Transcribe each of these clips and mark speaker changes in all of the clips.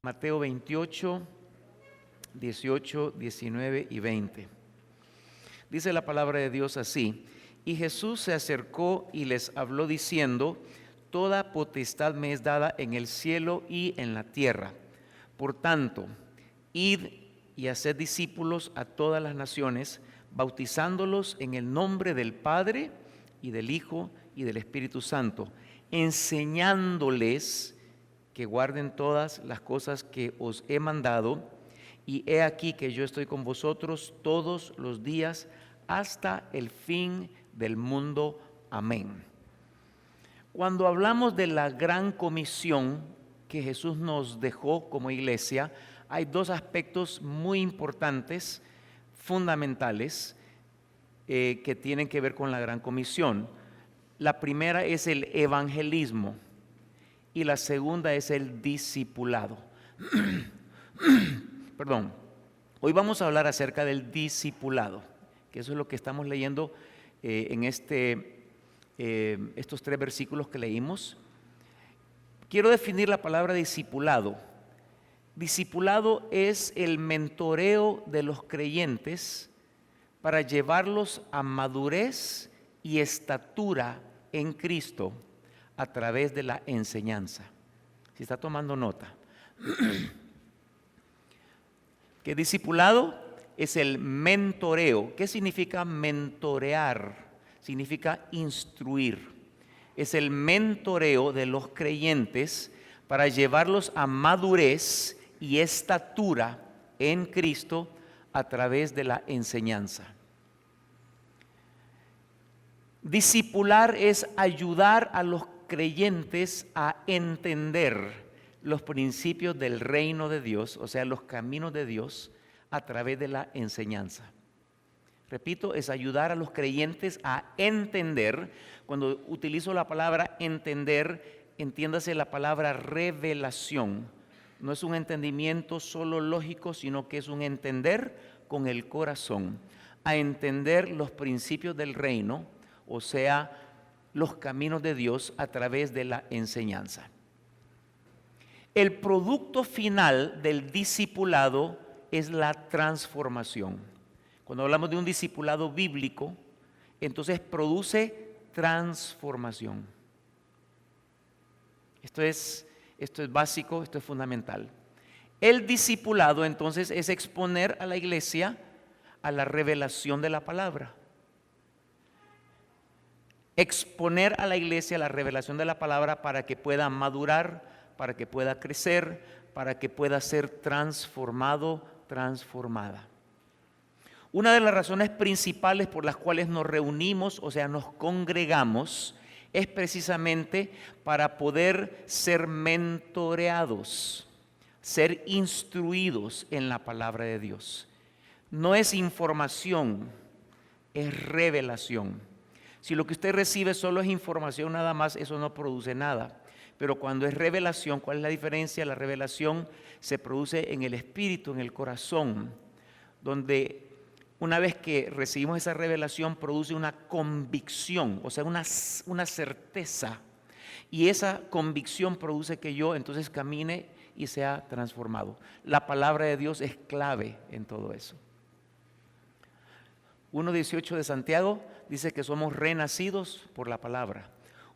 Speaker 1: Mateo 28, 18, 19 y 20. Dice la palabra de Dios así: y Jesús se acercó y les habló diciendo: toda potestad me es dada en el cielo y en la tierra. Por tanto, id y haced discípulos a todas las naciones, bautizándolos en el nombre del Padre y del Hijo y del Espíritu Santo, enseñándoles que guarden todas las cosas que os he mandado, y he aquí que yo estoy con vosotros todos los días hasta el fin del mundo. Amén. Cuando hablamos de la gran comisión que Jesús nos dejó como iglesia, hay dos aspectos muy importantes, fundamentales, que tienen que ver con la gran comisión. La primera es el evangelismo y la segunda es el discipulado. Perdón. Hoy vamos a hablar acerca del discipulado, que eso es lo que estamos leyendo en estos 3 versículos que leímos. Quiero definir la palabra discipulado. Discipulado es el mentoreo de los creyentes para llevarlos a madurez y estatura en Cristo a través de la enseñanza. Si está tomando nota. Que discipulado es el mentoreo. ¿Qué significa mentorear? Significa instruir. Es el mentoreo de los creyentes para llevarlos a madurez y estatura en Cristo a través de la enseñanza. Discipular es ayudar a los creyentes a entender los principios del reino de Dios, o sea, los caminos de Dios a través de la enseñanza. Repito, es ayudar a los creyentes a entender. Cuando utilizo la palabra entender, entiéndase la palabra revelación. No es un entendimiento solo lógico, sino que es un entender con el corazón, a entender los principios del reino, o sea, los caminos de Dios a través de la enseñanza. El producto final del discipulado es la transformación. Cuando hablamos de un discipulado bíblico, entonces produce transformación. Esto es básico, esto es fundamental. El discipulado entonces es exponer a la iglesia a la revelación de la palabra. Exponer a la iglesia la revelación de la palabra para que pueda madurar, para que pueda crecer, para que pueda ser transformado, transformada. Una de las razones principales por las cuales nos reunimos, o sea, nos congregamos, es precisamente para poder ser mentoreados, ser instruidos en la palabra de Dios. No es información, es revelación. Si lo que usted recibe solo es información nada más, eso no produce nada. Pero cuando es revelación, ¿cuál es la diferencia? La revelación se produce en el espíritu, en el corazón, donde una vez que recibimos esa revelación produce una convicción, o sea, una certeza. Y esa convicción produce que yo entonces camine y sea transformado. La palabra de Dios es clave en todo eso. 1:18 de Santiago dice que somos renacidos por la palabra.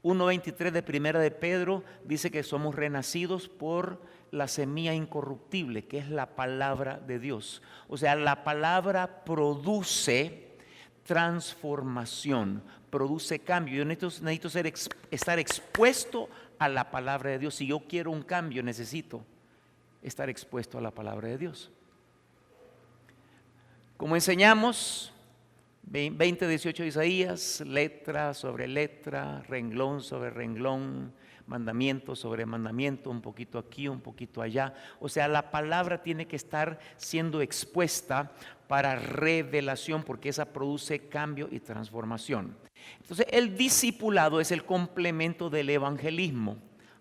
Speaker 1: 1:23 de Primera de Pedro dice que somos renacidos por la semilla incorruptible, que es la palabra de Dios. O sea, la palabra produce transformación, produce cambio. Yo necesito estar expuesto a la palabra de Dios. Si yo quiero un cambio, necesito estar expuesto a la palabra de Dios. Como enseñamos, 20:18 de Isaías, letra sobre letra, renglón sobre renglón, mandamiento sobre mandamiento, un poquito aquí, un poquito allá. O sea, la palabra tiene que estar siendo expuesta para revelación, porque esa produce cambio y transformación. Entonces, el discipulado es el complemento del evangelismo.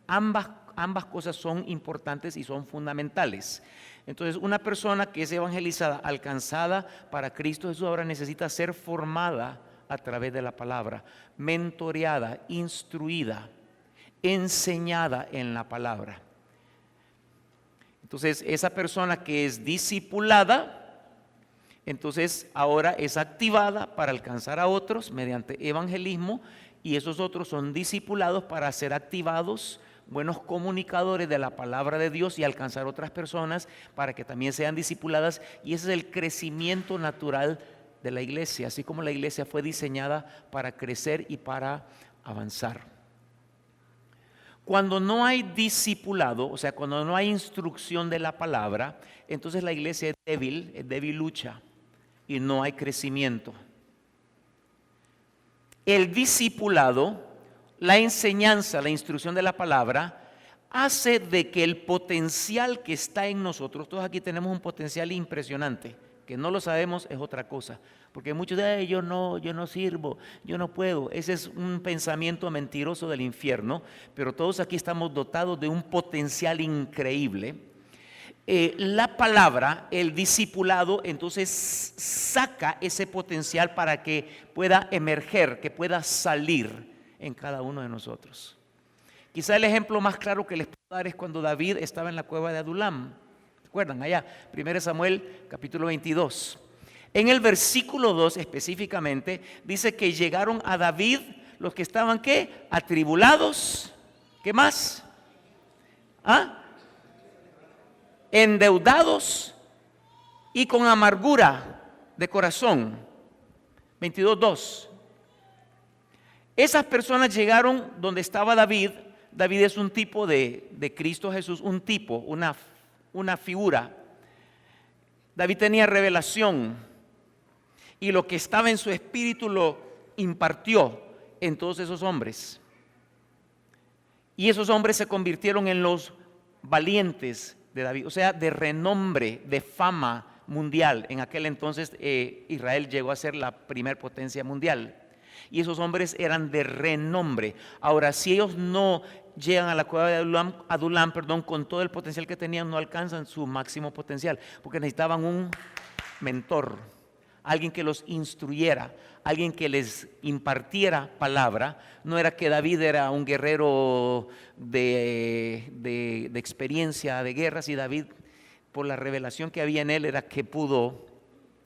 Speaker 1: Ambas cosas son importantes y son fundamentales. Entonces, una persona que es evangelizada, alcanzada para Cristo Jesús, ahora necesita ser formada a través de la palabra, mentoreada, instruida, enseñada en la palabra. Entonces, esa persona que es discipulada, entonces ahora es activada para alcanzar a otros mediante evangelismo, y esos otros son discipulados para ser activados, buenos comunicadores de la palabra de Dios y alcanzar otras personas para que también sean discipuladas. Y ese es el crecimiento natural de la iglesia, así como la iglesia fue diseñada para crecer y para avanzar. Cuando no hay discipulado, o sea, cuando no hay instrucción de la palabra, entonces la iglesia es debilucha y no hay crecimiento. El discipulado, la enseñanza, la instrucción de la palabra, hace de que el potencial que está en nosotros, todos aquí tenemos un potencial impresionante, que no lo sabemos es otra cosa, porque muchos dicen, yo no sirvo, yo no puedo. Ese es un pensamiento mentiroso del infierno, pero todos aquí estamos dotados de un potencial increíble. La palabra, el discipulado, entonces saca ese potencial para que pueda emerger, que pueda salir en cada uno de nosotros. Quizá el ejemplo más claro que les puedo dar es cuando David estaba en la cueva de Adulam. ¿Recuerdan? Allá, 1 Samuel capítulo 22. En el versículo 2 específicamente dice que llegaron a David los que estaban ¿qué? Atribulados. ¿Qué más? Endeudados y con amargura de corazón. 22:2. Esas personas llegaron donde estaba David. David es un tipo de Cristo Jesús, un tipo, una figura. David tenía revelación y lo que estaba en su espíritu lo impartió en todos esos hombres. Y esos hombres se convirtieron en los valientes de David, o sea, de renombre, de fama mundial. En aquel entonces Israel llegó a ser la primer potencia mundial. Y esos hombres eran de renombre. Ahora, si ellos no llegan a la cueva de Adulam, con todo el potencial que tenían, no alcanzan su máximo potencial, porque necesitaban un mentor, alguien que los instruyera, alguien que les impartiera palabra. No era que David era un guerrero de experiencia de guerras, y David, por la revelación que había en él, era que pudo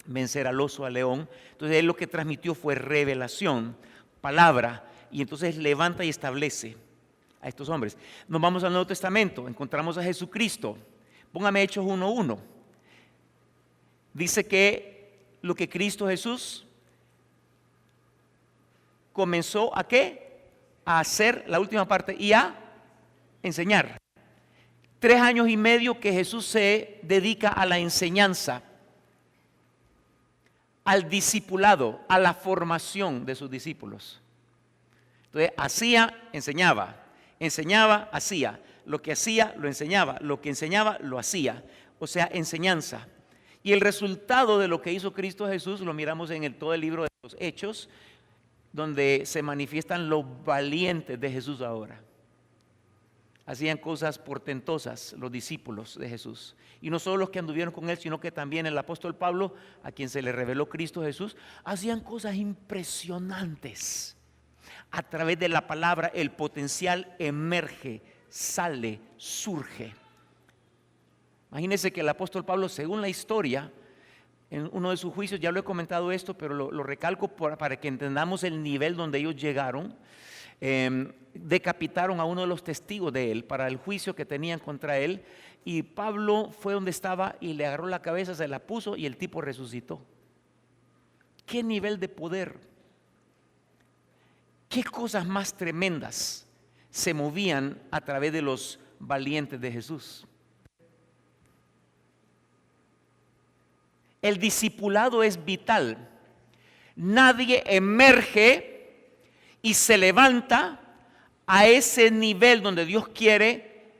Speaker 1: vencer al oso, al león. Entonces él lo que transmitió fue revelación, palabra, y entonces levanta y establece a estos hombres. Nos vamos al Nuevo Testamento, encontramos a Jesucristo. Póngame Hechos 1:1. Dice que lo que Cristo Jesús comenzó a ¿qué? A hacer, la última parte, y a enseñar. 3 años y medio que Jesús se dedica a la enseñanza, al discipulado, a la formación de sus discípulos. Entonces hacía, enseñaba, hacía. Lo que hacía, lo enseñaba. Lo que enseñaba, lo hacía. O sea, enseñanza. Y el resultado de lo que hizo Cristo Jesús lo miramos en todo el libro de los Hechos, donde se manifiestan los valientes de Jesús ahora. Hacían cosas portentosas los discípulos de Jesús. Y no solo los que anduvieron con él, sino que también el apóstol Pablo, a quien se le reveló Cristo Jesús, hacían cosas impresionantes. A través de la palabra el potencial emerge, sale, surge. Imagínense que el apóstol Pablo, según la historia, en uno de sus juicios, ya lo he comentado esto, pero lo recalco para que entendamos el nivel donde ellos llegaron. Decapitaron a uno de los testigos de él para el juicio que tenían contra él, y Pablo fue donde estaba y le agarró la cabeza, se la puso y el tipo resucitó. ¿Qué nivel de poder? ¿Qué cosas más tremendas se movían a través de los valientes de Jesús? El discipulado es vital. Nadie emerge y se levanta a ese nivel donde Dios quiere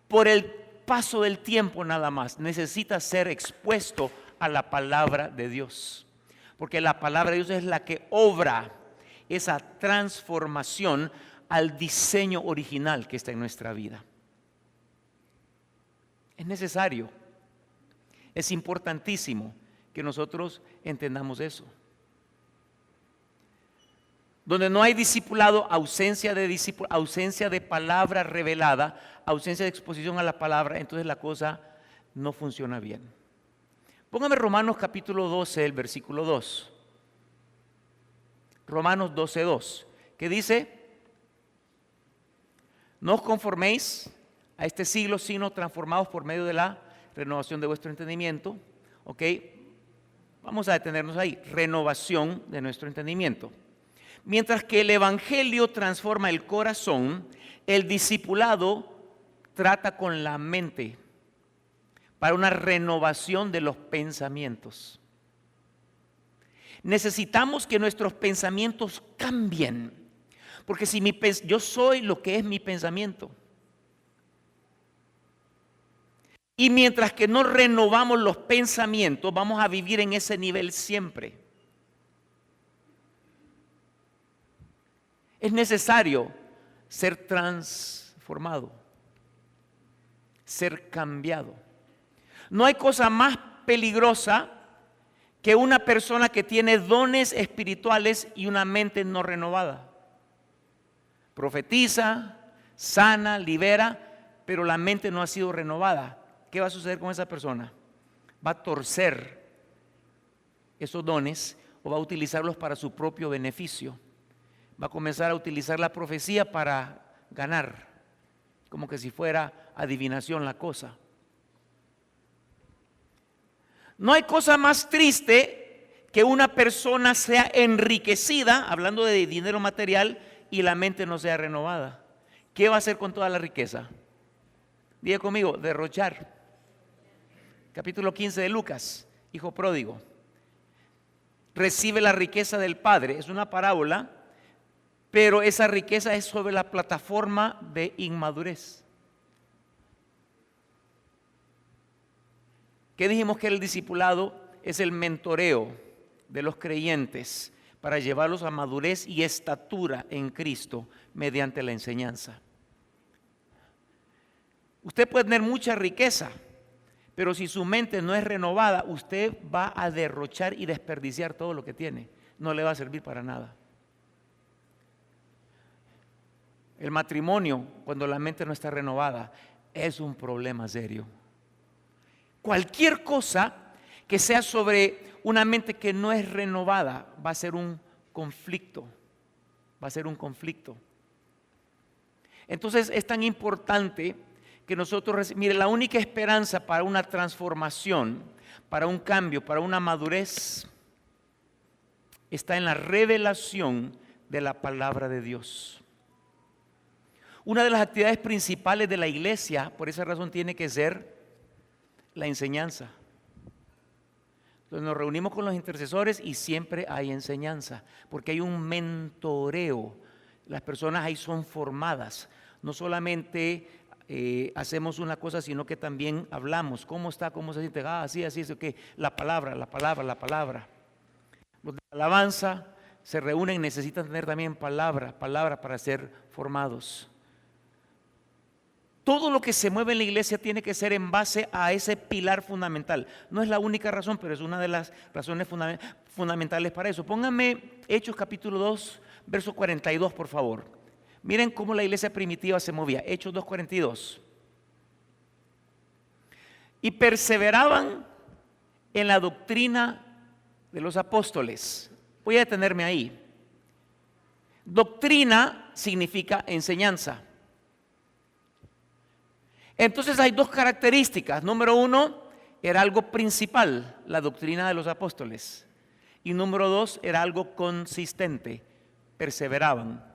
Speaker 1: por el paso del tiempo nada más. Necesita ser expuesto a la palabra de Dios, porque la palabra de Dios es la que obra esa transformación al diseño original que está en nuestra vida. Es necesario, es importantísimo que nosotros entendamos eso. Donde no hay discipulado, ausencia de palabra revelada, ausencia de exposición a la palabra, entonces la cosa no funciona bien. Póngame Romanos capítulo 12, el versículo 2. Romanos 12, 2, que dice: no os conforméis a este siglo, sino transformados por medio de la renovación de vuestro entendimiento. ¿Ok? Vamos a detenernos ahí. Renovación de nuestro entendimiento. Mientras que el evangelio transforma el corazón, el discipulado trata con la mente para una renovación de los pensamientos. Necesitamos que nuestros pensamientos cambien, porque si yo soy lo que es mi pensamiento. Y mientras que no renovamos los pensamientos, vamos a vivir en ese nivel siempre. Es necesario ser transformado, ser cambiado. No hay cosa más peligrosa que una persona que tiene dones espirituales y una mente no renovada. Profetiza, sana, libera, pero la mente no ha sido renovada. ¿Qué va a suceder con esa persona? Va a torcer esos dones o va a utilizarlos para su propio beneficio. Va a comenzar a utilizar la profecía para ganar, como que si fuera adivinación la cosa. No hay cosa más triste que una persona sea enriquecida, hablando de dinero material, y la mente no sea renovada. ¿Qué va a hacer con toda la riqueza? Diga conmigo, derrochar. Capítulo 15 de Lucas, hijo pródigo. Recibe la riqueza del padre, es una parábola, pero esa riqueza es sobre la plataforma de inmadurez. ¿Qué dijimos que el discipulado es el mentoreo de los creyentes para llevarlos a madurez y estatura en Cristo mediante la enseñanza? Usted puede tener mucha riqueza, pero si su mente no es renovada, usted va a derrochar y desperdiciar todo lo que tiene. No le va a servir para nada. El matrimonio, cuando la mente no está renovada, es un problema serio. Cualquier cosa que sea sobre una mente que no es renovada va a ser un conflicto. Va a ser un conflicto. Entonces es tan importante que nosotros, mire, la única esperanza para una transformación, para un cambio, para una madurez, está en la revelación de la palabra de Dios. Una de las actividades principales de la iglesia, por esa razón, tiene que ser la enseñanza. Entonces nos reunimos con los intercesores y siempre hay enseñanza, porque hay un mentoreo. Las personas ahí son formadas. No solamente hacemos una cosa, sino que también hablamos. ¿Cómo está? ¿Cómo se siente? Así, ok. La palabra. Los de alabanza se reúnen, necesitan tener también palabra para ser formados. Todo lo que se mueve en la iglesia tiene que ser en base a ese pilar fundamental. No es la única razón, pero es una de las razones fundamentales para eso. Pónganme Hechos capítulo 2, verso 42, por favor. Miren cómo la iglesia primitiva se movía. Hechos 2:42. Y perseveraban en la doctrina de los apóstoles. Voy a detenerme ahí. Doctrina significa enseñanza. Entonces hay dos características. Número uno, era algo principal, la doctrina de los apóstoles. Y número dos, era algo consistente. Perseveraban.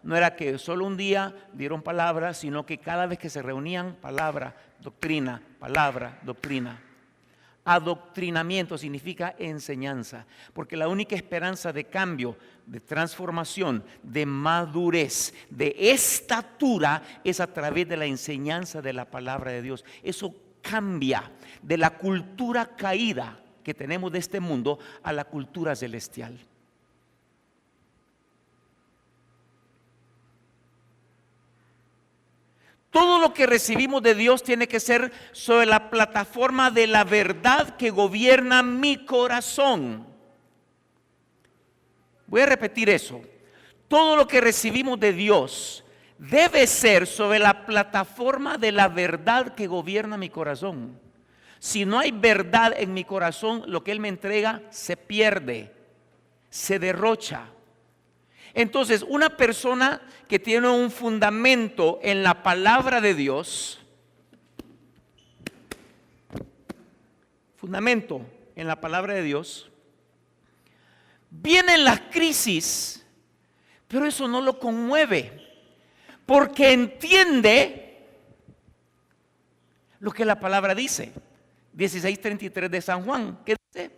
Speaker 1: No era que solo un día dieron palabra, sino que cada vez que se reunían, palabra, doctrina. Adoctrinamiento significa enseñanza, porque la única esperanza de cambio, de transformación, de madurez, de estatura es a través de la enseñanza de la palabra de Dios. Eso cambia de la cultura caída que tenemos de este mundo a la cultura celestial. Todo lo que recibimos de Dios tiene que ser sobre la plataforma de la verdad que gobierna mi corazón. Voy a repetir eso. Todo lo que recibimos de Dios debe ser sobre la plataforma de la verdad que gobierna mi corazón. Si no hay verdad en mi corazón, lo que Él me entrega se pierde, se derrocha. Entonces, una persona que tiene un fundamento en la palabra de Dios, fundamento en la palabra de Dios, vienen las crisis, pero eso no lo conmueve, porque entiende lo que la palabra dice. 16:33 de San Juan, ¿qué dice?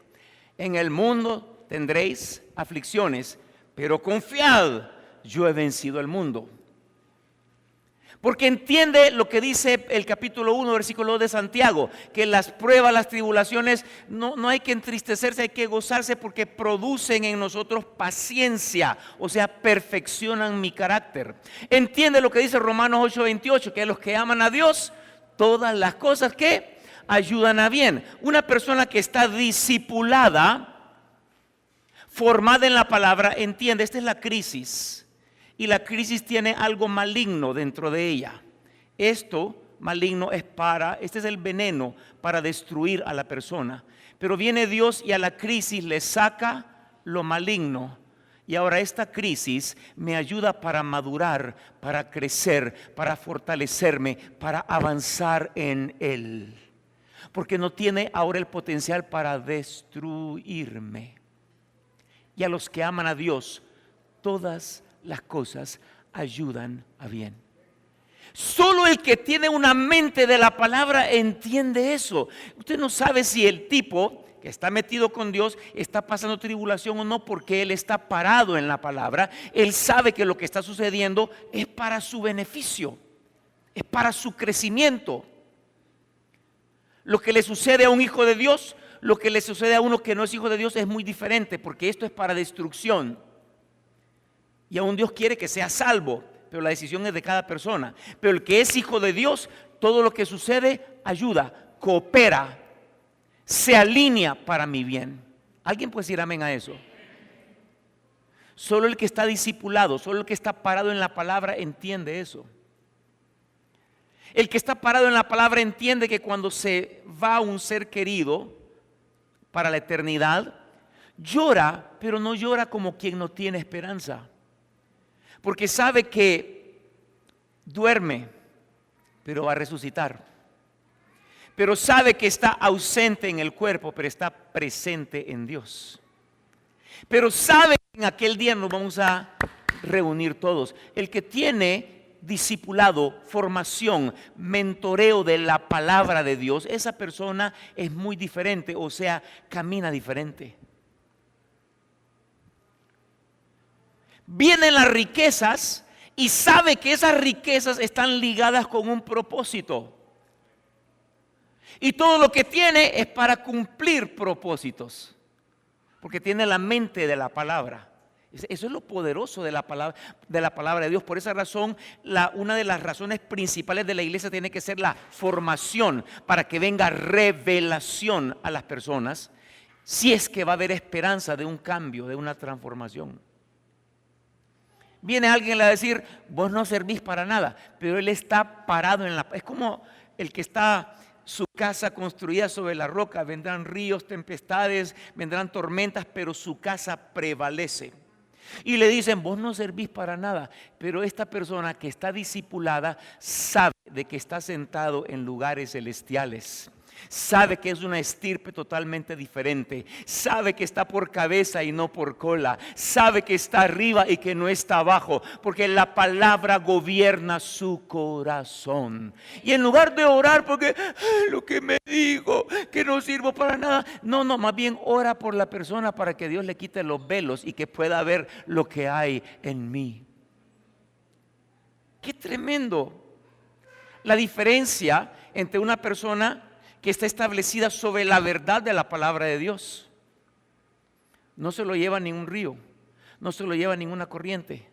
Speaker 1: En el mundo tendréis aflicciones, pero confiad, yo he vencido el mundo. Porque entiende lo que dice el capítulo 1, versículo 2 de Santiago, que las pruebas, las tribulaciones, no hay que entristecerse, hay que gozarse porque producen en nosotros paciencia, o sea, perfeccionan mi carácter. Entiende lo que dice Romanos 8:28, que los que aman a Dios, todas las cosas que ayudan a bien. Una persona que está discipulada, formada en la palabra, entiende, esta es la crisis. Y la crisis tiene algo maligno dentro de ella. Esto maligno este es el veneno para destruir a la persona. Pero viene Dios y a la crisis le saca lo maligno. Y ahora esta crisis me ayuda para madurar, para crecer, para fortalecerme, para avanzar en Él. Porque no tiene ahora el potencial para destruirme. Y a los que aman a Dios, todas las cosas ayudan a bien. Solo el que tiene una mente de la palabra entiende eso. Usted no sabe si el tipo que está metido con Dios está pasando tribulación o no, porque él está parado en la palabra. Él sabe que lo que está sucediendo es para su beneficio, es para su crecimiento. Lo que le sucede a un hijo de Dios, lo que le sucede a uno que no es hijo de Dios es muy diferente, porque esto es para destrucción. Y aún Dios quiere que sea salvo, pero la decisión es de cada persona. Pero el que es hijo de Dios, todo lo que sucede ayuda, coopera, se alinea para mi bien. ¿Alguien puede decir amén a eso? Solo el que está discipulado, solo el que está parado en la palabra entiende eso. El que está parado en la palabra entiende que cuando se va un ser querido para la eternidad, llora, pero no llora como quien no tiene esperanza. Porque sabe que duerme, pero va a resucitar. Pero sabe que está ausente en el cuerpo, pero está presente en Dios. Pero sabe que en aquel día nos vamos a reunir todos. El que tiene discipulado, formación, mentoreo de la palabra de Dios, esa persona es muy diferente, o sea, camina diferente. Vienen las riquezas y sabe que esas riquezas están ligadas con un propósito. Y todo lo que tiene es para cumplir propósitos, porque tiene la mente de la palabra. Eso es lo poderoso de la palabra de Dios. Por esa razón, una de las razones principales de la iglesia tiene que ser la formación, para que venga revelación a las personas, si es que va a haber esperanza de un cambio, de una transformación. Viene alguien a decir, vos no servís para nada, pero él está parado en es como el que está su casa construida sobre la roca. Vendrán ríos, tempestades, vendrán tormentas, pero su casa prevalece. Y le dicen, vos no servís para nada, pero esta persona que está discipulada sabe de que está sentado en lugares celestiales. Sabe que es una estirpe totalmente diferente. Sabe que está por cabeza y no por cola. Sabe que está arriba y que no está abajo, porque la palabra gobierna su corazón. Y en lugar de orar porque lo que me dijo, que no sirvo para nada, no, más bien ora por la persona para que Dios le quite los velos y que pueda ver lo que hay en mí. Qué tremendo la diferencia entre una persona que está establecida sobre la verdad de la palabra de Dios. No se lo lleva ningún río, no se lo lleva ninguna corriente.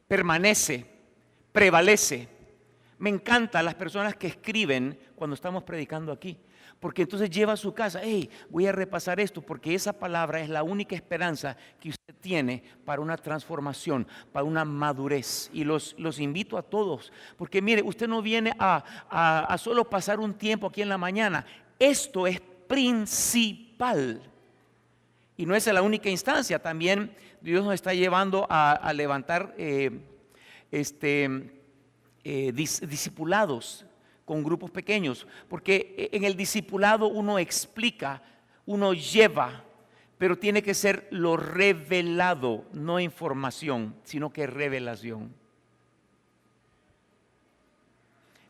Speaker 1: Permanece, prevalece. Me encantan las personas que escriben cuando estamos predicando aquí, Porque entonces lleva a su casa, hey, voy a repasar esto, porque esa palabra es la única esperanza que usted tiene para una transformación, para una madurez. Y los invito a todos, porque mire, usted no viene a solo pasar un tiempo aquí en la mañana. Esto es principal. Y no es la única instancia, también Dios nos está llevando a levantar discipulados con grupos pequeños, porque en el discipulado uno explica, uno lleva, pero tiene que ser lo revelado, no información, sino que revelación.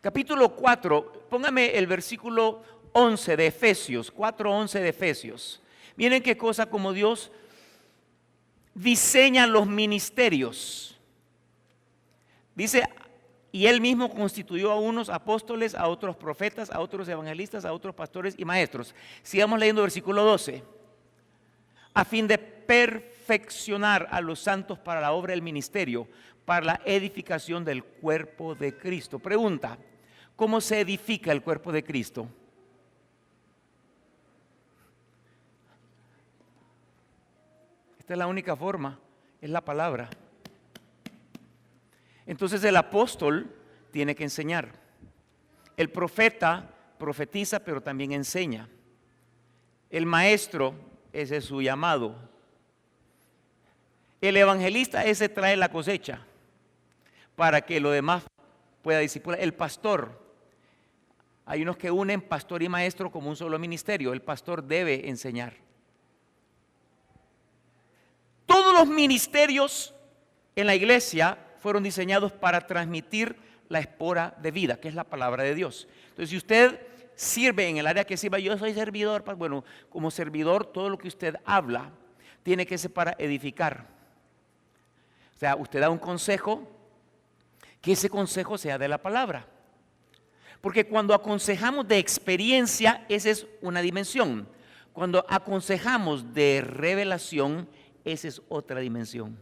Speaker 1: Capítulo 4, póngame el versículo 11 de Efesios, 4:11 de Efesios. Miren qué cosa como Dios diseña los ministerios. Dice, y Él mismo constituyó a unos apóstoles, a otros profetas, a otros evangelistas, a otros pastores y maestros. Sigamos leyendo versículo 12. A fin de perfeccionar a los santos para la obra del ministerio, para la edificación del cuerpo de Cristo. Pregunta, ¿cómo se edifica el cuerpo de Cristo? Esta es la única forma, es la palabra. Entonces el apóstol tiene que enseñar. El profeta profetiza, pero también enseña. El maestro, ese es su llamado. El evangelista, ese trae la cosecha para que lo demás pueda discipular. El pastor, hay unos que unen pastor y maestro como un solo ministerio. El pastor debe enseñar. Todos los ministerios en la iglesia fueron diseñados para transmitir la espora de vida, que es la palabra de Dios. Entonces, si usted sirve en el área que sirva, yo soy servidor, bueno, como servidor, todo lo que usted habla tiene que ser para edificar. O sea, usted da un consejo, que ese consejo sea de la palabra. Porque cuando aconsejamos de experiencia, esa es una dimensión. Cuando aconsejamos de revelación, esa es otra dimensión.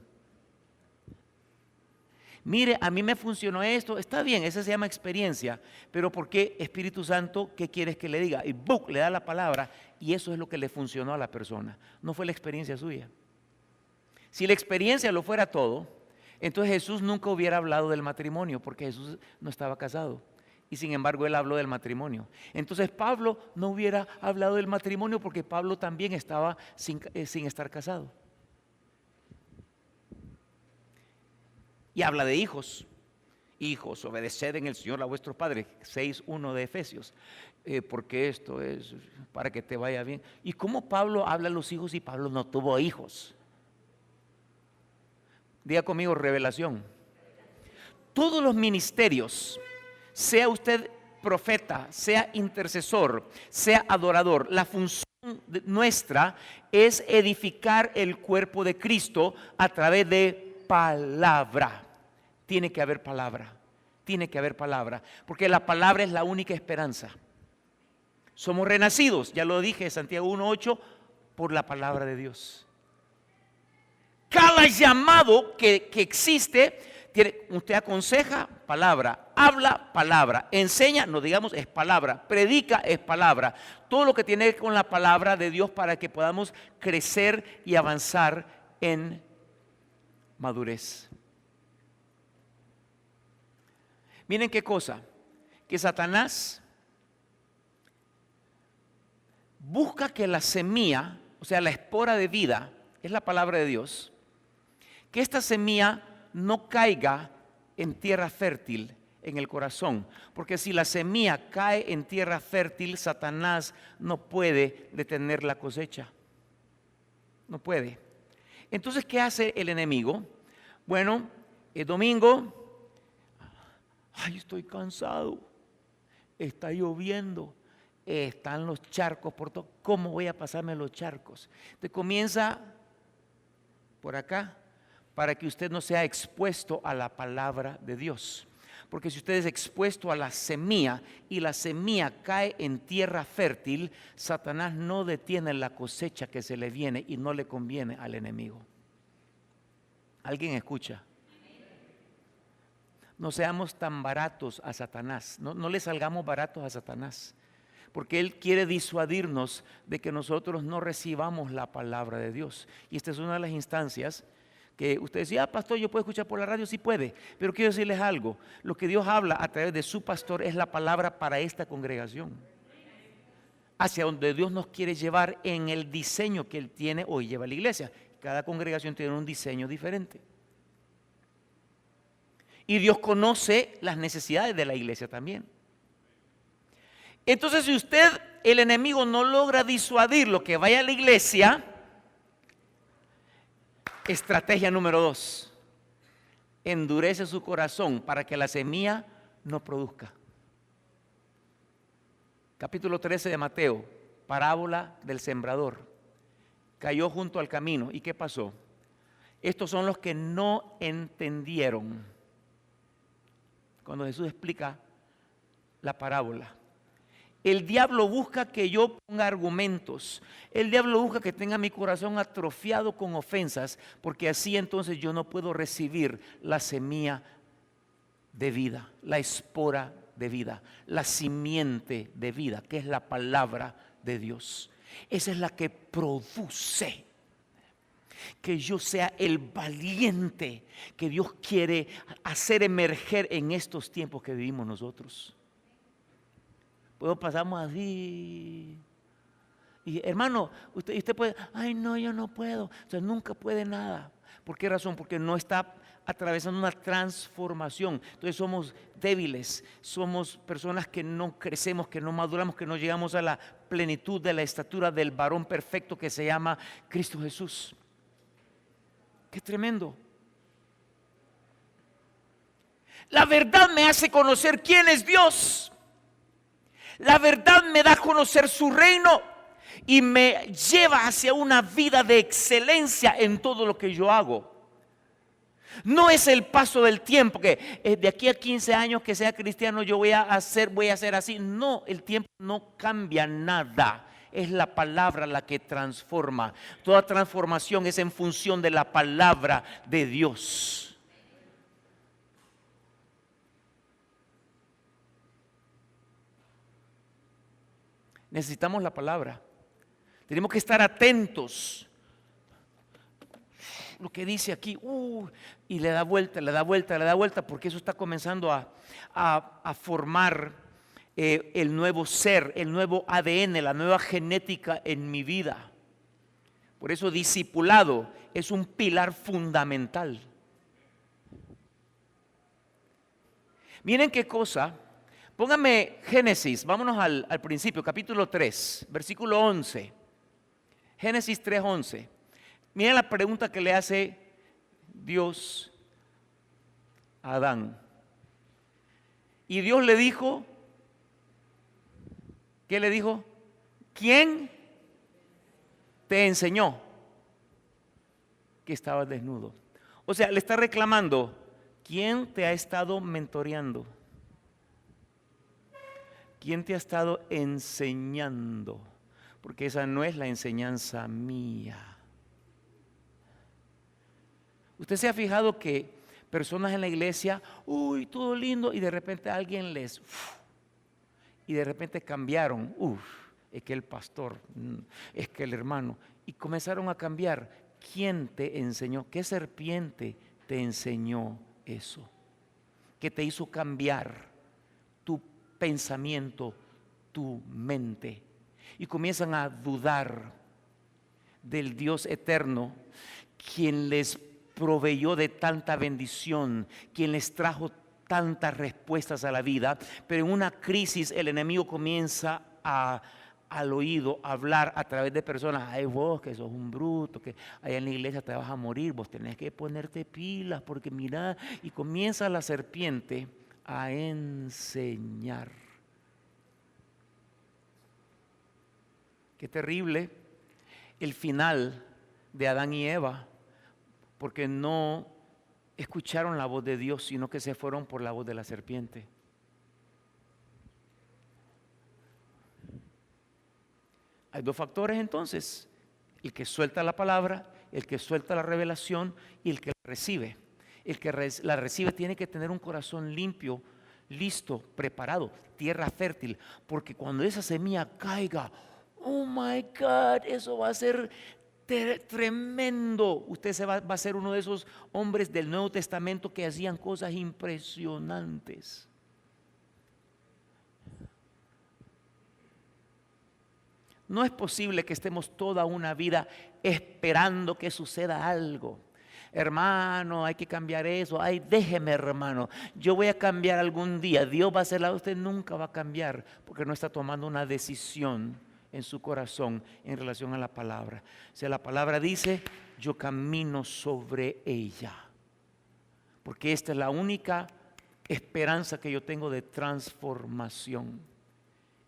Speaker 1: Mire, a mí me funcionó esto, está bien, esa se llama experiencia, pero ¿por qué, Espíritu Santo, qué quieres que le diga? Y ¡bum!, le da la palabra y eso es lo que le funcionó a la persona, no fue la experiencia suya. Si la experiencia lo fuera todo, entonces Jesús nunca hubiera hablado del matrimonio, porque Jesús no estaba casado y sin embargo él habló del matrimonio. Entonces Pablo no hubiera hablado del matrimonio porque Pablo también estaba sin estar casado. Y habla de hijos. Hijos, obedeced en el Señor a vuestros padres. 6:1 de Efesios. Porque esto es para que te vaya bien. ¿Y cómo Pablo habla a los hijos si Pablo no tuvo hijos? Diga conmigo, revelación. Todos los ministerios, sea usted profeta, sea intercesor, sea adorador, la función nuestra es edificar el cuerpo de Cristo a través de palabra. Tiene que haber palabra, tiene que haber palabra, porque la palabra es la única esperanza. Somos renacidos, ya lo dije, Santiago 1:8, por la palabra de Dios. Cada llamado que existe, usted aconseja, palabra, habla, palabra, enseña, no digamos, es palabra, predica, es palabra. Todo lo que tiene que ver con la palabra de Dios para que podamos crecer y avanzar en madurez. Miren qué cosa, que Satanás busca que la semilla, o sea, la espora de vida, es la palabra de Dios, que esta semilla no caiga en tierra fértil en el corazón, porque si la semilla cae en tierra fértil, Satanás no puede detener la cosecha, no puede. Entonces, ¿qué hace el enemigo? Bueno, el domingo, ay, estoy cansado, está lloviendo, están los charcos por todo, ¿cómo voy a pasarme los charcos? Entonces comienza por acá, para que usted no sea expuesto a la palabra de Dios. Porque si usted es expuesto a la semilla y la semilla cae en tierra fértil, Satanás no detiene la cosecha que se le viene y no le conviene al enemigo. ¿Alguien escucha? No seamos tan baratos a Satanás, no le salgamos baratos a Satanás. porque Él quiere disuadirnos de que nosotros no recibamos la palabra de Dios. Y esta es una de las instancias que usted decía, pastor, yo puedo escuchar por la radio, sí puede, pero quiero decirles algo, lo que Dios habla a través de su pastor es la palabra para esta congregación, hacia donde Dios nos quiere llevar en el diseño que Él tiene hoy, lleva la iglesia. Cada congregación tiene un diseño diferente. Y Dios conoce las necesidades de la iglesia también. Entonces, si usted, el enemigo, no logra disuadir lo que vaya a la iglesia, estrategia número 2, endurece su corazón para que la semilla no produzca. Capítulo 13 de Mateo, parábola del sembrador. Cayó junto al camino. ¿Y qué pasó? Estos son los que no entendieron. Cuando Jesús explica la parábola, el diablo busca que yo ponga argumentos. El diablo busca que tenga mi corazón atrofiado con ofensas, porque así entonces yo no puedo recibir la semilla de vida, la espora de vida, la simiente de vida, que es la palabra de Dios. Esa es la que produce que yo sea el valiente que Dios quiere hacer emerger en estos tiempos que vivimos nosotros. Pues pasamos así. Y hermano, usted puede, ay no, yo no puedo. O sea, nunca puede nada. ¿Por qué razón? Porque no está atravesando una transformación. Entonces somos débiles, somos personas que no crecemos, que no maduramos, que no llegamos a la plenitud de la estatura del varón perfecto que se llama Cristo Jesús. Qué tremendo. La verdad me hace conocer quién es Dios. La verdad me da a conocer su reino y me lleva hacia una vida de excelencia en todo lo que yo hago. No es el paso del tiempo que de aquí a 15 años que sea cristiano yo voy a hacer así. No, el tiempo no cambia nada. Es la palabra la que transforma. Toda transformación es en función de la palabra de Dios. Necesitamos la palabra. Tenemos que estar atentos. Lo que dice aquí, y le da vuelta, porque eso está comenzando a formar el nuevo ser, el nuevo ADN, la nueva genética en mi vida. Por eso discipulado es un pilar fundamental. Miren qué cosa. Póngame Génesis, vámonos al principio, capítulo 3, versículo 11. Génesis 3:11. Miren la pregunta que le hace Dios a Adán. Y Dios le dijo, ¿qué le dijo? ¿Quién te enseñó que estabas desnudo? O sea, le está reclamando, ¿quién te ha estado mentoreando? ¿Quién te ha estado enseñando? Porque esa no es la enseñanza mía. ¿Usted se ha fijado que personas en la iglesia, todo lindo, y de repente alguien y de repente cambiaron, es que el pastor, es que el hermano, y comenzaron a cambiar? ¿Quién te enseñó? ¿Qué serpiente te enseñó eso? ¿Qué te hizo cambiar tu pensamiento, tu mente? Y comienzan a dudar del Dios eterno, quien les proveyó de tanta bendición, quien les trajo tantas respuestas a la vida. Pero en una crisis el enemigo comienza al oído a hablar a través de personas. Ay, vos que sos un bruto, que allá en la iglesia te vas a morir, vos tenés que ponerte pilas porque mira, y comienza la serpiente a enseñar. Qué terrible el final de Adán y Eva, porque no escucharon la voz de Dios, sino que se fueron por la voz de la serpiente. Hay dos factores entonces: el que suelta la palabra, el que suelta la revelación y el que la recibe. El que la recibe tiene que tener un corazón limpio, listo, preparado, tierra fértil, porque cuando esa semilla caiga, oh my God, eso va a ser tremendo. Usted va a ser uno de esos hombres del Nuevo Testamento que hacían cosas impresionantes. No es posible que estemos toda una vida esperando que suceda algo. Hermano, hay que cambiar eso. Ay, déjeme, hermano, yo voy a cambiar algún día. Dios va a hacer algo. Usted nunca va a cambiar porque no está tomando una decisión en su corazón en relación a la palabra. Si la palabra dice, yo camino sobre ella, porque esta es la única esperanza que yo tengo de transformación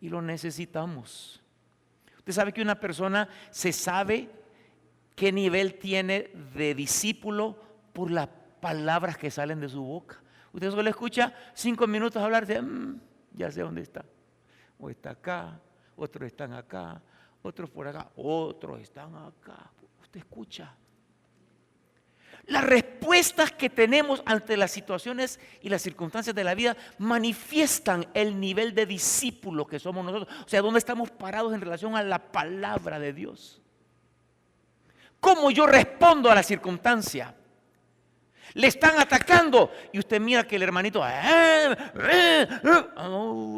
Speaker 1: y lo necesitamos. Usted sabe que una persona se sabe qué nivel tiene de discípulo por las palabras que salen de su boca. Usted solo escucha 5 minutos hablar de, ya sé dónde está, o está acá, otros están acá, otros por acá, otros están acá. Usted escucha. Las respuestas que tenemos ante las situaciones y las circunstancias de la vida manifiestan el nivel de discípulo que somos nosotros. O sea, dónde estamos parados en relación a la palabra de Dios. ¿Cómo yo respondo a la circunstancia? Le están atacando y usted mira que el hermanito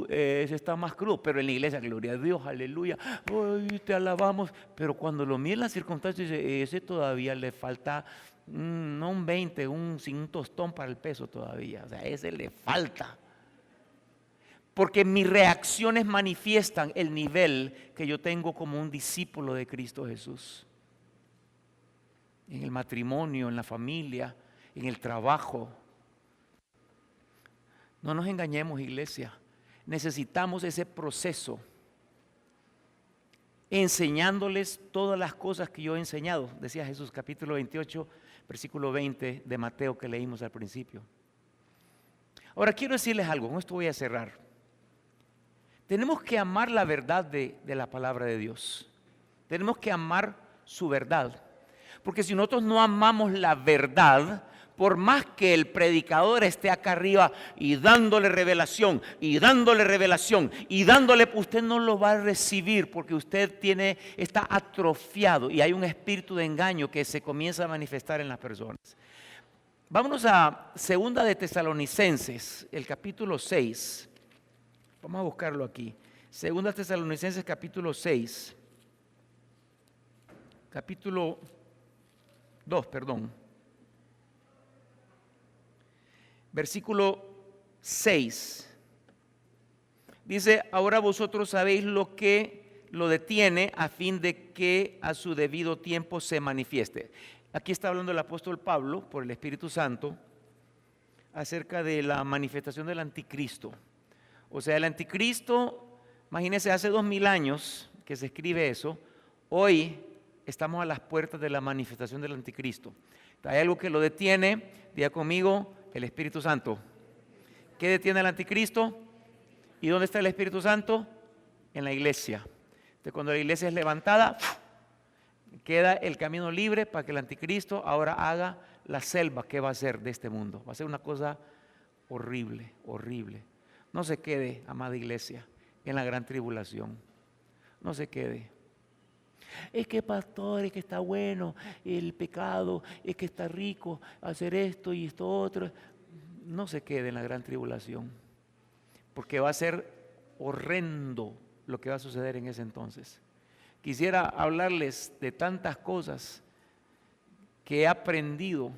Speaker 1: ese está más crudo, pero en la iglesia, gloria a Dios, aleluya, hoy te alabamos, pero cuando lo mira en las circunstancias dice, ese todavía le falta no un 20, un tostón para el peso todavía, o sea, ese le falta, porque mis reacciones manifiestan el nivel que yo tengo como un discípulo de Cristo Jesús, en el matrimonio, en la familia, en el trabajo. No nos engañemos, iglesia. Necesitamos ese proceso, enseñándoles todas las cosas que yo he enseñado. Decía Jesús, capítulo 28, versículo 20 de Mateo que leímos al principio. Ahora quiero decirles algo, con esto voy a cerrar. Tenemos que amar la verdad de la palabra de Dios. Tenemos que amar su verdad. Porque si nosotros no amamos la verdad, por más que el predicador esté acá arriba y dándole revelación, y dándole revelación, y dándole, usted no lo va a recibir porque usted está atrofiado y hay un espíritu de engaño que se comienza a manifestar en las personas. Vámonos a 2 de Tesalonicenses, el capítulo 6. Vamos a buscarlo aquí. 2 de Tesalonicenses, capítulo 6. Capítulo 2, perdón. Versículo 6. Dice, ahora vosotros sabéis lo que lo detiene a fin de que a su debido tiempo se manifieste. Aquí está hablando el apóstol Pablo por el Espíritu Santo acerca de la manifestación del anticristo. O sea, el anticristo, imagínense, hace 2000 años que se escribe eso. Hoy estamos a las puertas de la manifestación del anticristo. Hay algo que lo detiene, diga conmigo, el Espíritu Santo. ¿Qué detiene al anticristo? ¿Y dónde está el Espíritu Santo? En la iglesia. Entonces, cuando la iglesia es levantada, queda el camino libre para que el anticristo ahora haga la selva que va a hacer de este mundo. Va a ser una cosa horrible, horrible. No se quede, amada iglesia, en la gran tribulación. No se quede. Es que pastor, es que está bueno el pecado, es que está rico hacer esto y esto otro. No se quede en la gran tribulación, porque va a ser horrendo lo que va a suceder en ese entonces. Quisiera hablarles de tantas cosas que he aprendido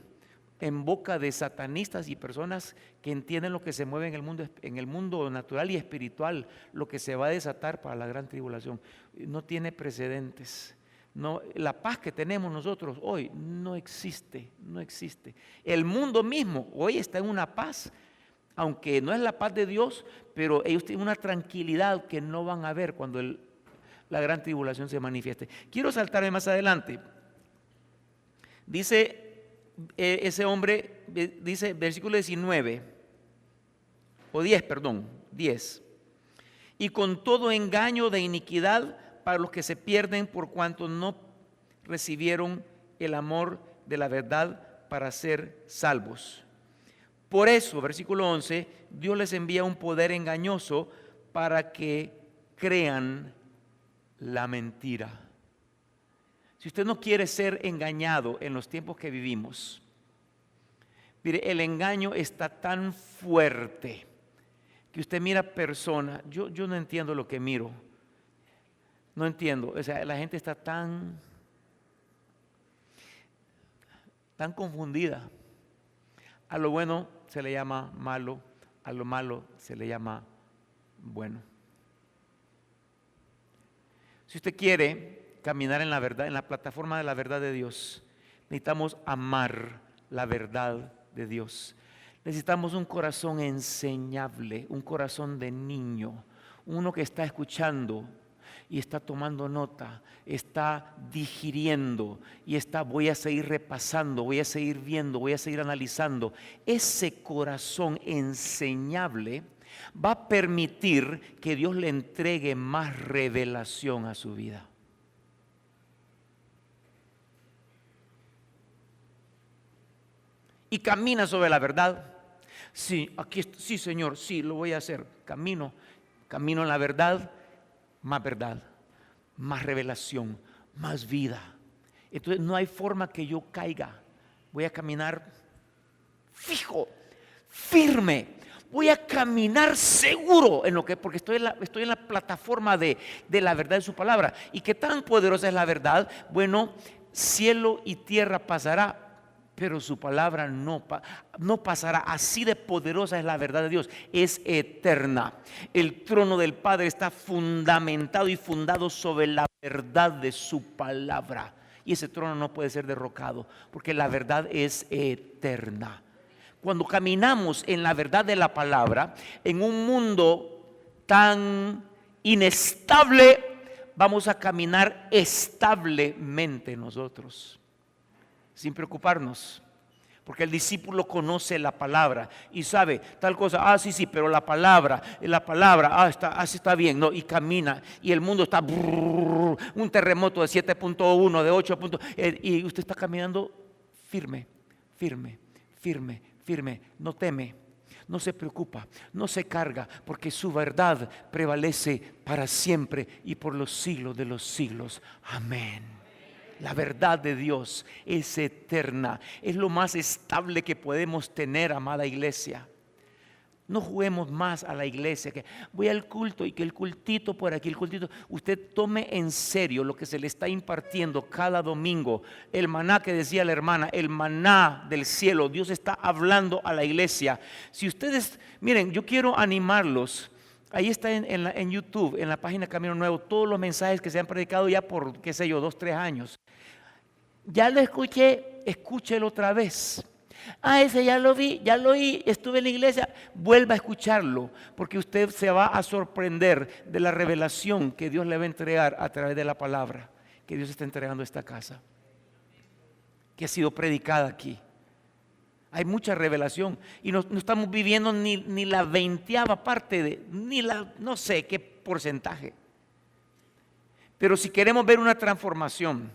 Speaker 1: en boca de satanistas y personas que entienden lo que se mueve en el mundo natural y espiritual, lo que se va a desatar para la gran tribulación. No tiene precedentes. No, la paz que tenemos nosotros hoy no existe, no existe. El mundo mismo hoy está en una paz, aunque no es la paz de Dios, pero ellos tienen una tranquilidad que no van a ver cuando la gran tribulación se manifieste. Quiero saltarme más adelante. Dice ese hombre, dice versículo 19, o 10, perdón, 10. Y con todo engaño de iniquidad para los que se pierden por cuanto no recibieron el amor de la verdad para ser salvos. Por eso, versículo 11, Dios les envía un poder engañoso para que crean la mentira. Si usted no quiere ser engañado en los tiempos que vivimos, mire, el engaño está tan fuerte que usted mira personas, yo no entiendo lo que miro, no entiendo, o sea, la gente está tan confundida. A lo bueno se le llama malo, a lo malo se le llama bueno. Si usted quiere caminar en la verdad, en la plataforma de la verdad de Dios, necesitamos amar la verdad de Dios. Necesitamos un corazón enseñable, un corazón de niño, uno que está escuchando y está tomando nota, está digiriendo y voy a seguir repasando, voy a seguir viendo, voy a seguir analizando. Ese corazón enseñable va a permitir que Dios le entregue más revelación a su vida. Y camina sobre la verdad. Sí, sí, Señor, sí, lo voy a hacer. Camino en la verdad, más revelación, más vida. Entonces no hay forma que yo caiga. Voy a caminar fijo, firme. Voy a caminar seguro en lo que, porque estoy en la plataforma de la verdad de su palabra. ¿Y qué tan poderosa es la verdad? Bueno, cielo y tierra pasará, pero su palabra no pasará. Así de poderosa es la verdad de Dios, es eterna. El trono del Padre está fundamentado y fundado sobre la verdad de su palabra, y ese trono no puede ser derrocado, porque la verdad es eterna. Cuando caminamos en la verdad de la palabra, en un mundo tan inestable, vamos a caminar establemente nosotros, sin preocuparnos, porque el discípulo conoce la palabra y sabe tal cosa, sí, pero la palabra, así está bien, no, y camina, y el mundo está un terremoto de 7.1, de 8. Y usted está caminando firme, no teme, no se preocupa, no se carga, porque su verdad prevalece para siempre y por los siglos de los siglos. Amén. La verdad de Dios es eterna, es lo más estable que podemos tener, amada iglesia. No juguemos más a la iglesia, que voy al culto y que el cultito por aquí, el cultito. Usted tome en serio lo que se le está impartiendo cada domingo. El maná que decía la hermana, el maná del cielo. Dios está hablando a la iglesia. Si ustedes, miren, yo quiero animarlos. Ahí está en YouTube, en la página Camino Nuevo, todos los mensajes que se han predicado ya por, 2, 3 años. Ya lo escuché, escúchelo otra vez. Ese ya lo vi, ya lo oí, estuve en la iglesia. Vuelva a escucharlo, porque usted se va a sorprender de la revelación que Dios le va a entregar a través de la palabra que Dios está entregando a esta casa, que ha sido predicada aquí. Hay mucha revelación y no estamos viviendo ni la 20ª parte no sé qué porcentaje. Pero si queremos ver una transformación,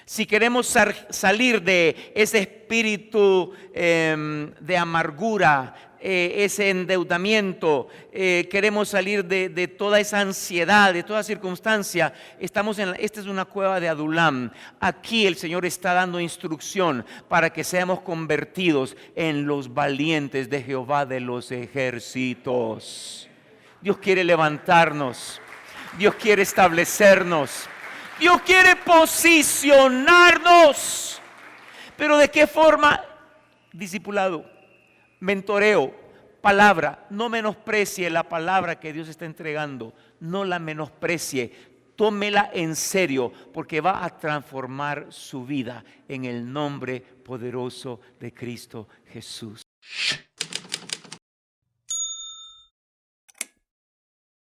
Speaker 1: si queremos salir de ese espíritu de amargura, ese endeudamiento, queremos salir de toda esa ansiedad, de toda circunstancia, esta es una cueva de Adulam. Aquí el Señor está dando instrucción para que seamos convertidos en los valientes de Jehová de los ejércitos. Dios quiere levantarnos, Dios quiere establecernos, Dios quiere posicionarnos. Pero ¿de qué forma? Discipulado, mentoreo, palabra. No menosprecie la palabra que Dios está entregando. No la menosprecie. Tómela en serio, porque va a transformar su vida en el nombre poderoso de Cristo Jesús.